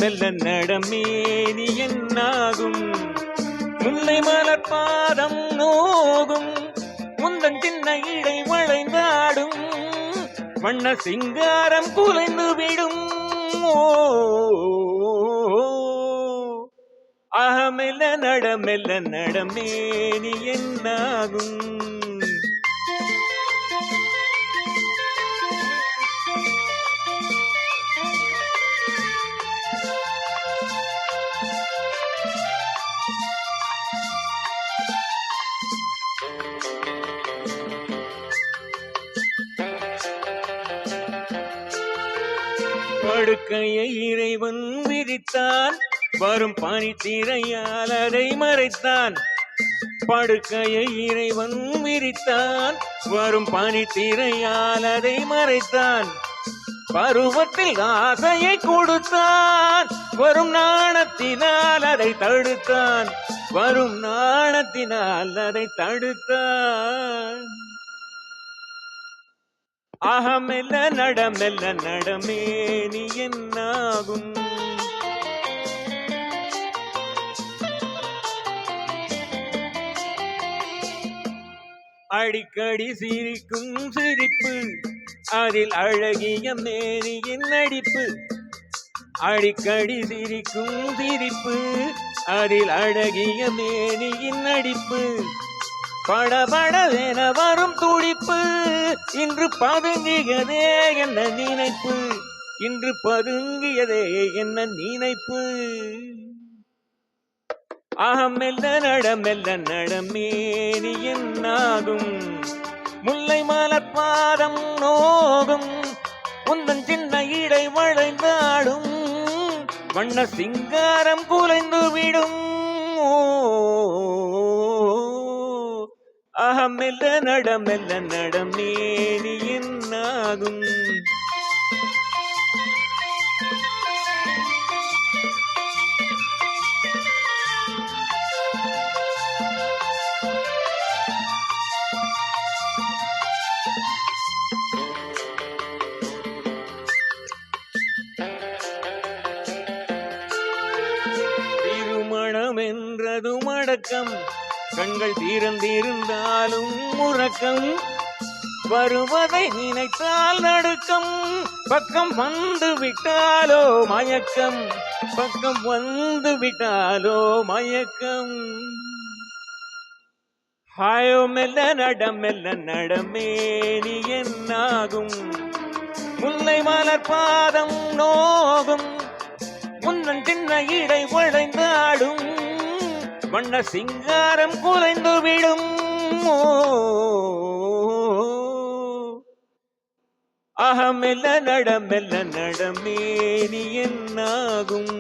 மெல்ல நடமேனி என்னாகும் முல்லை மலர் பாதம் நோகும் முந்தன் சின்ன இடை வளைந்தாடும் வண்ண சிங்காரம் குலைந்து விடும் மெல்ல நடமேனி என்னாகும் படுக்கையை இறைவன் விரித்தான் வரும் பனி திரையால் அதை மறைத்தான் படுக்கையை இறைவன் விரித்தான் வரும் பனி திரையால் அதை மறைத்தான் பருவத்தில் ஆசையை கொடுத்தான் வரும் நாணத்தினால் அதை தடுத்தான் வரும் நாணத்தினால் அதை தடுத்தான் மெல்ல நடமேனி என்னாகும் அடிக்கடி சிரிக்கும் சிரிப்பு அதில் அழகிய மேனியின் நடிப்பு அடிக்கடி சிரிக்கும் சிரிப்பு அதில் அழகிய மேனியின் நடிப்பு படபடவென வரும் துடிப்பு இன்று பதுங்கியதே என்ன நினைப்பு இன்று பதுங்கியதே என்ன நினைப்பு மெல்ல நடமேனி என்னாகும் முல்லை மலர் பாதம் நோகும் முந்தன் சின்ன இடை வளைந்தாடும் வண்ண சிங்காரம் குலைந்து விடும் மெல்ல நடமேனி என்னாகும் திருமணம் என்றதும் அடக்கம் கண்கள் திறந்திருந்தாலும் உறக்கம் வருவதை நினைத்தால் நடுக்கம் பக்கம் வந்து விட்டாலோ மயக்கம் பக்கம் வந்து விட்டாலோ மயக்கம் மெல்ல நடமேனி என்னாகும் முல்லை மலர் பாதம் நோகும் முன்னன் சின்ன இடை வளைந்தாடும் வண்ண சிங்காரம் குலைந்து விடும் மெல்ல நடமேனி என்னாகும்